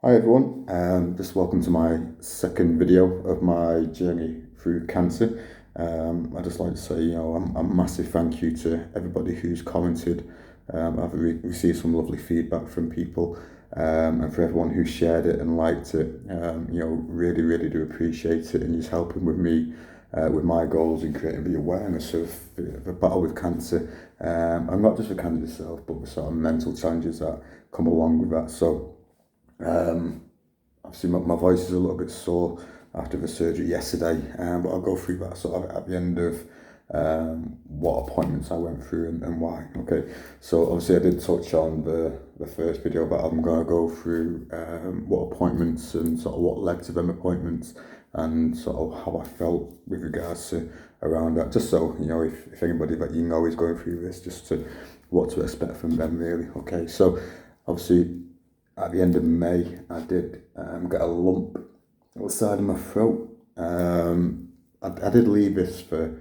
Hi everyone, just welcome to my second video of my journey through cancer. I'd just like to say, a massive thank you to everybody who's commented. I've received some lovely feedback from people, and for everyone who shared it and liked it. Really, really do appreciate it, and just helping with me with my goals in creating the awareness of the battle with cancer, and not just the cancer itself, but the sort of mental challenges that come along with that. So. Obviously, my voice is a little bit sore after the surgery yesterday, but I'll go through that sort of at the end of what appointments I went through and why. Okay, so obviously I did touch on the first video, but I'm going to go through what appointments and sort of what led to them appointments and sort of how I felt with regards to around that, just so if anybody that is going through this, just to what to expect from them really. Okay, so obviously at the end of May, I did get a lump on the side of my throat. I did leave this for,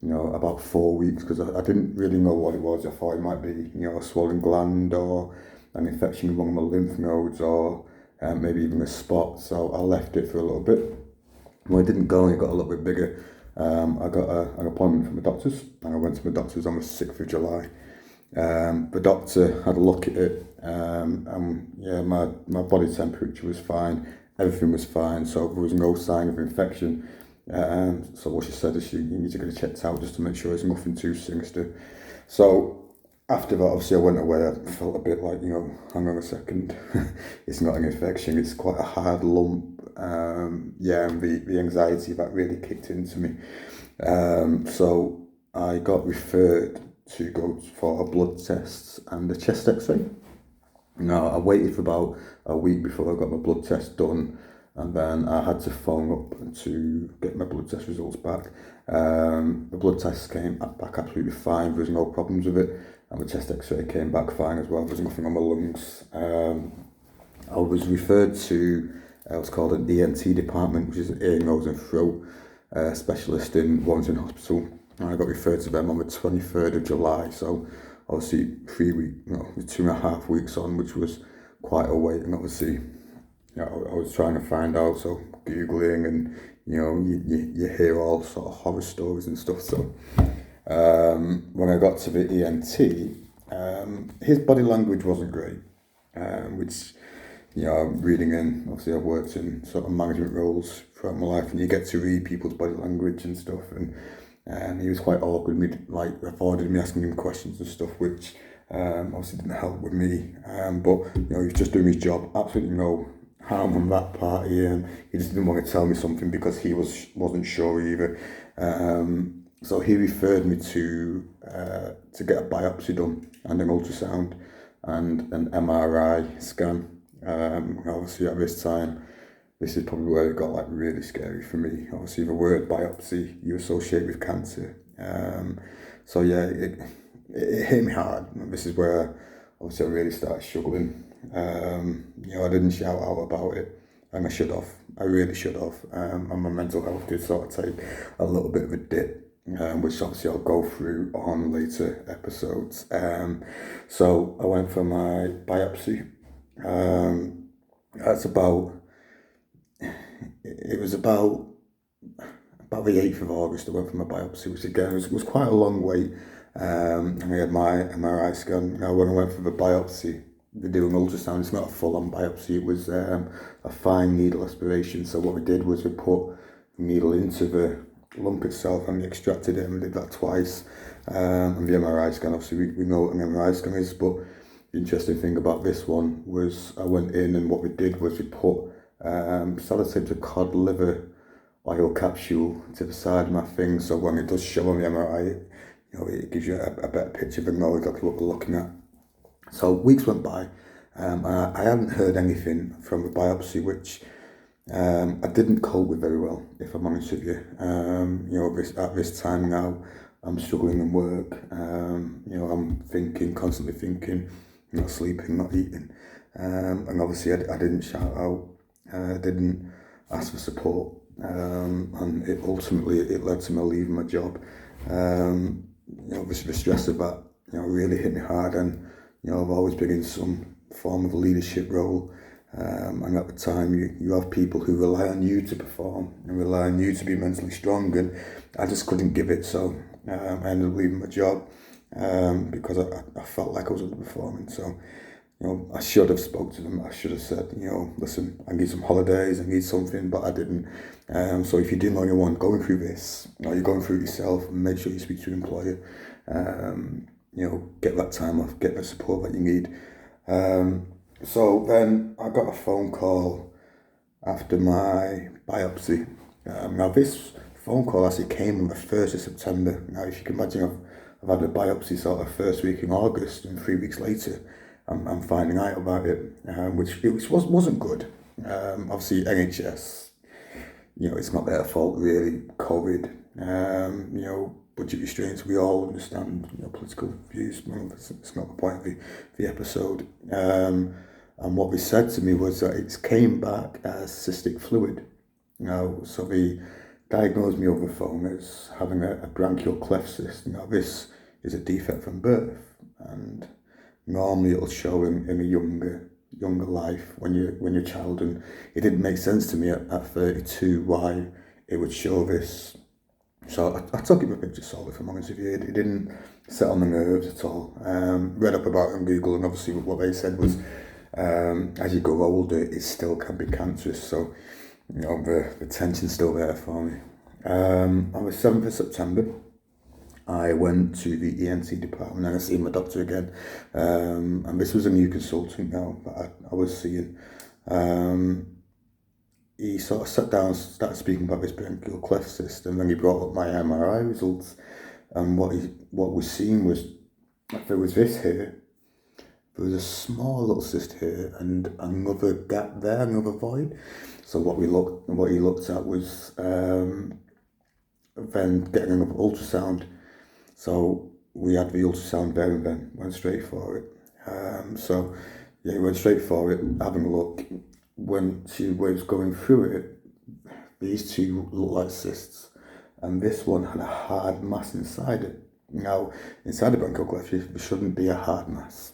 about 4 weeks because I didn't really know what it was. I thought it might be, a swollen gland or an infection among my lymph nodes or maybe even a spot. So I left it for a little bit. When it didn't go and it got a little bit bigger, I got an appointment from the doctors, and I went to the doctors on the 6th of July. The doctor had a look at it, and yeah, my body temperature was fine, everything was fine, so there was no sign of infection. So what she said is you need to get it checked out just to make sure there's nothing too sinister. So after that, obviously, I went away. I felt a bit like, hang on a second, it's not an infection, it's quite a hard lump. Yeah, and the anxiety that really kicked into me. So I got referred to go for a blood test and a chest x-ray. Now, I waited for about a week before I got my blood test done, and then I had to phone up to get my blood test results back. The blood test came back absolutely fine, there was no problems with it, and the chest x-ray came back fine as well, there was nothing on my lungs. I was referred to what's called an ENT department, which is an ear, nose and throat specialist in Warrington Hospital. And I got referred to them on the 23rd of July, so obviously 2.5 weeks on, which was quite a wait. And obviously, I was trying to find out, so Googling, and you hear all sort of horror stories and stuff. So when I got to the ENT, his body language wasn't great, which, reading in, obviously I've worked in sort of management roles throughout my life, and you get to read people's body language and stuff, and he was quite awkward with me, like avoided me asking him questions and stuff, which obviously didn't help with me, but he was just doing his job, absolutely no harm on that part. He just didn't want to tell me something because he wasn't sure either. So he referred me to get a biopsy done and an ultrasound and an MRI scan. Obviously at this time, this is probably where it got like really scary for me. Obviously the word biopsy you associate with cancer. So yeah, it hit me hard. This is where obviously I really started struggling. I didn't shout out about it, and I should have. I really should have. And my mental health did sort of take a little bit of a dip, which obviously I'll go through on later episodes. So I went for my biopsy. That's about. It was about the 8th of August I went for my biopsy, which again was quite a long wait. And I had my MRI scan. Now, when I went for the biopsy, they do an ultrasound. It's not a full-on biopsy. It was a fine needle aspiration. So what we did was we put the needle into the lump itself and we extracted it, and we did that twice. And the MRI scan, obviously we know what an MRI scan is, but the interesting thing about this one was I went in, and what we did was we put sellotape cod liver oil capsule to the side of my thing, so when it does show on the MRI, it gives you a better picture of the know exactly what we're looking at. So weeks went by, and I hadn't heard anything from the biopsy, which I didn't cope with very well, if I'm honest with you. At this time now, I'm struggling in work. I'm constantly thinking, not sleeping, not eating, and obviously I didn't shout out. Didn't ask for support, and it ultimately led to me leaving my job. The stress of that, really hit me hard, and I've always been in some form of leadership role, And at the time, you have people who rely on you to perform and rely on you to be mentally strong, and I just couldn't give it. So I ended up leaving my job because I felt like I was underperforming. So I should have spoke to them. I should have said, listen, I need some holidays, I need something, but I didn't. So if you didn't know anyone going through this, or you're going through it yourself, make sure you speak to your employer. Get that time off, get the support that you need. So then I got a phone call after my biopsy. Now this phone call actually came on the 1st of September. Now if you can imagine, I've had a biopsy sort of first week in August, and 3 weeks later I'm finding out about it, which wasn't good. Obviously NHS, it's not their fault really. COVID, budget restraints, we all understand, political views. It's not the point of the episode. And what they said to me was that it came back as cystic fluid. So they diagnosed me over the phone as having a branchial cleft cyst. Now this is a defect from birth, and normally it'll show in a younger life when you're a child, and it didn't make sense to me at 32 why it would show this. So I took it with a pinch of salt, if I'm honest with you. It didn't set on the nerves at all. Read up about it on Google, and obviously what they said was, as you grow older, it still can be cancerous. So, the tension's still there for me. On the 7th of September, I went to the ENT department and I seen my doctor again. And this was a new consultant now that I was seeing. He sort of sat down and started speaking about this branchial cleft cyst, and then he brought up my MRI results. And what we're seeing was, there was this here, there was a small little cyst here, and another gap there, another void. So what he looked at was then getting another ultrasound. So we had the ultrasound there and then went straight for it. He went straight for it, having a look. When she was going through it, these two looked like cysts, and this one had a hard mass inside it. Now, inside the branchial cleft, there shouldn't be a hard mass.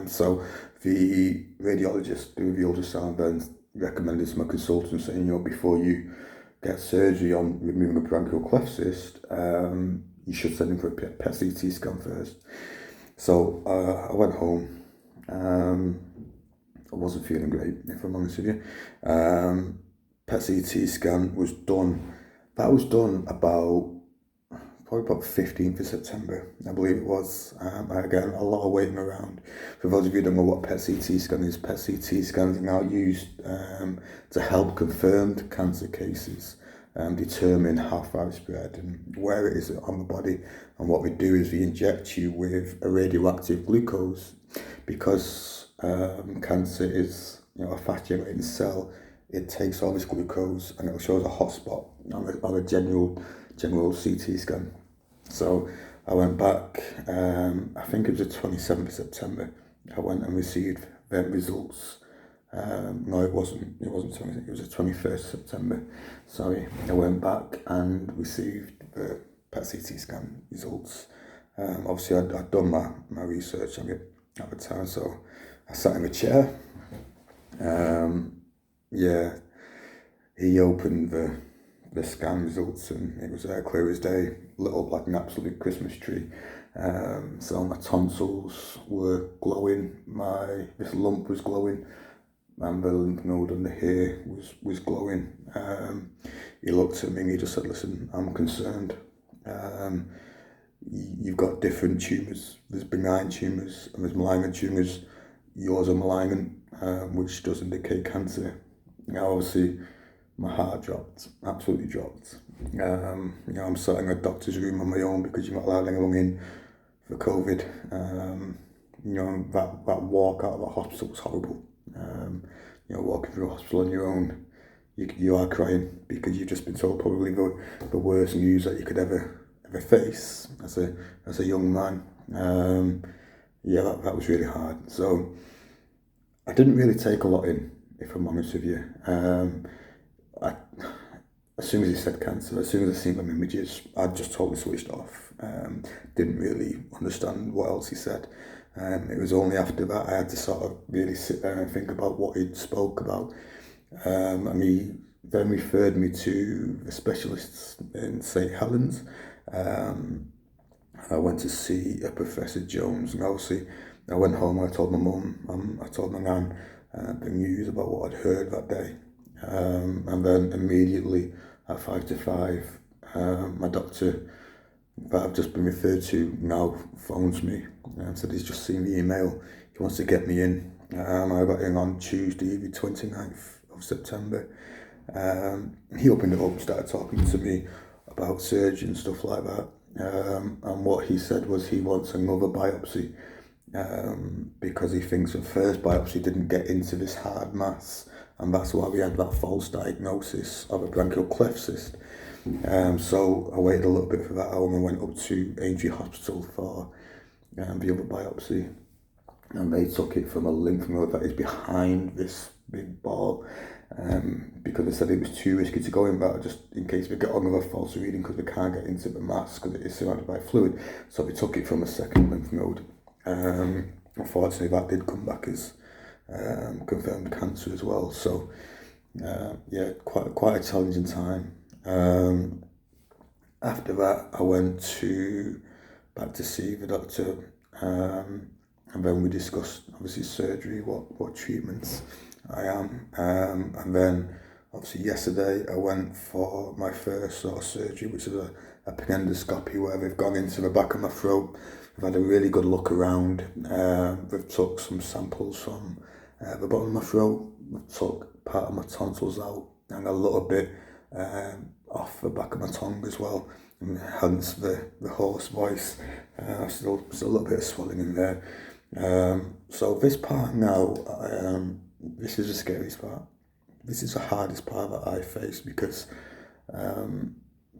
So the radiologist doing the ultrasound then recommended to my consultant saying, before you get surgery on removing a branchial cleft cyst, you should send him for a PET CT scan first. So I went home. I wasn't feeling great, if I'm honest with you. PET CT scan was done. That was done probably about 15th of September, I believe it was. Again, a lot of waiting around. For those of you who don't know what PET CT scan is, PET CT scans are now used to help confirmed cancer cases determine how far it's spread and where it is on the body. And what we do is we inject you with a radioactive glucose, because cancer is a fast generating cell. It takes all this glucose and it'll show us a hotspot on a general CT scan. So I went back, I think it was the 27th of September, I went and received them results. No, it wasn't 20th, it was the 21st of September. Sorry, I went back and received the PET CT scan results. Obviously I'd done my research on it at the time, so I sat in a chair. He opened the scan results, and it was clear as day, lit up like an absolute Christmas tree. So my tonsils were glowing, this lump was glowing, and the lymph node under here was glowing. He looked at me and he just said, listen, I'm concerned. You've got different tumours. There's benign tumours and there's malignant tumours. Yours are malignant, which does indicate cancer. Now, obviously, my heart dropped, absolutely dropped. I'm sat in a doctor's room on my own because you're not allowed anyone in for COVID. That walk out of the hospital was horrible. Walking through a hospital on your own, you are crying because you've just been told probably the worst news that you could ever face as a young man. That was really hard. So I didn't really take a lot in, if I'm honest with you. As soon as he said cancer, as soon as I seen them images, I just totally switched off. Didn't really understand what else he said. It was only after that I had to sort of really sit there and think about what he'd spoke about. And he then referred me to the specialists in St Helens. I went to see a Professor Jones, and obviously I went home and I told my mum, I told my nan the news about what I'd heard that day. And then immediately at 5 to 5, my doctor that I've just been referred to now phones me and said he's just seen the email. He wants to get me in. I got in on Tuesday, the 29th of September. He opened it up and started talking to me about surgery and stuff like that. And what he said was he wants another biopsy because he thinks the first biopsy didn't get into this hard mass, and that's why we had that false diagnosis of a branchial cleft cyst. So I waited a little bit for that and I went up to Aintree Hospital for the other biopsy, and they took it from a lymph node that is behind this big ball, because they said it was too risky to go in that, just in case we get another false reading, because we can't get into the mass because it is surrounded by fluid. So they took it from a second lymph node. Unfortunately, that did come back as confirmed cancer as well. So yeah, quite a challenging time. After that, I went back to see the doctor, and then we discussed obviously surgery, what treatments I am, and then obviously yesterday I went for my first sort of surgery, which is a appendoscopy, where they've gone into the back of my throat. They've had a really good look around. They've took some samples from the bottom of my throat. They've took part of my tonsils out and a little bit off the back of my tongue as well, and hence the hoarse voice. Still a little bit of swelling in there. So this part now, this is the scariest part. This is the hardest part that I face, because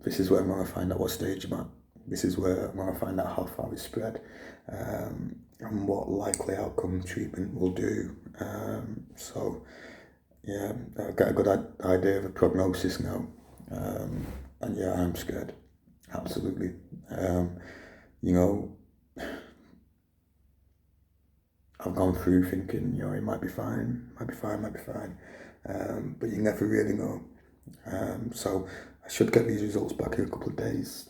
this is where I'm going to find out what stage I'm at. This is where I'm going to find out how far it's spread, and what likely outcome treatment will do. So yeah, I get a good idea of a prognosis now. And yeah, I'm scared, absolutely. You know, I've gone through thinking, you know, it might be fine, but you never really know. So I should get these results back in a couple of days.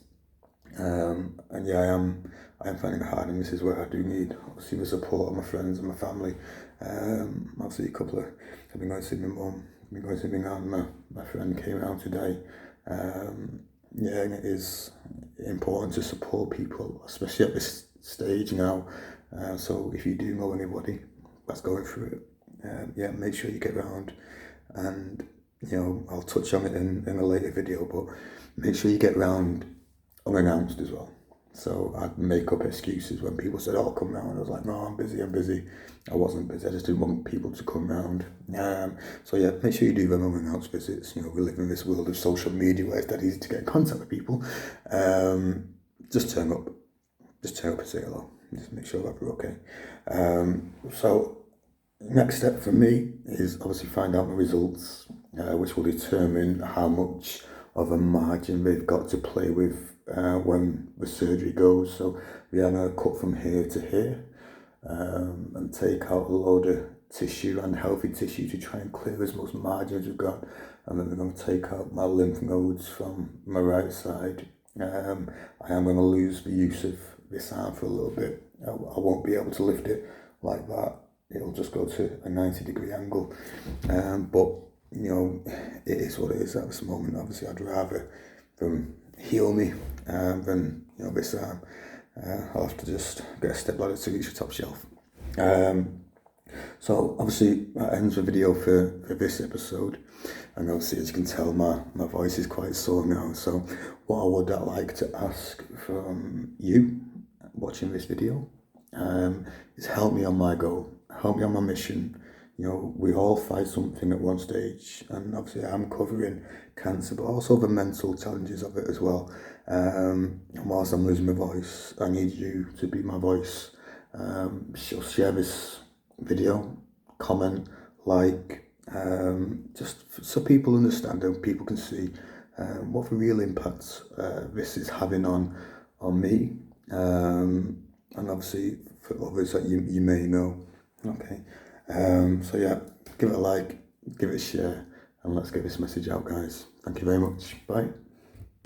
And yeah, I am finding it hard, and this is where I do need obviously the support of my friends and my family. Obviously I've been going to see my mum, I've been going to see my nan, my friend came around today. Yeah, and it is important to support people, especially at this stage now. So if you do know anybody that's going through it, yeah, make sure you get round, and you know, I'll touch on it in a later video, but make sure you get round unannounced as well. So I'd make up excuses when people said, "Oh, come round." I was like, "No, I'm busy." I wasn't busy. I just didn't want people to come round. So yeah, make sure you do them unannounced visits. You know, we live in this world of social media where it's that easy to get in contact with people. Just turn up. Just turn up and say hello. Just make sure that we're okay. So next step for me is obviously find out my results, which will determine how much of a margin they've got to play with when the surgery goes. So we are going to cut from here to here, and take out a load of tissue and healthy tissue to try and clear as much margin as we've got. And then we're going to take out my lymph nodes from my right side. I am going to lose the use of this arm for a little bit. I won't be able to lift it like that. It'll just go to a 90-degree angle. But you know, it is what it is at this moment. Obviously, I'd rather them heal me than, you know, this arm. I'll have to just get a step ladder to reach the top shelf. So obviously that ends the video for this episode, and obviously, as you can tell, my voice is quite sore now. So what I would like to ask from you watching this video is help me on my goal, help me on my mission. You know, we all fight something at one stage, and obviously I'm covering cancer, but also the mental challenges of it as well. And whilst I'm losing my voice, I need you to be my voice. Share this video, comment, like, just so people understand and people can see what the real impact this is having on me. and obviously for others that you may know. Okay, so yeah, give it a like, give it a share, and let's get this message out, guys. Thank you very much. Bye.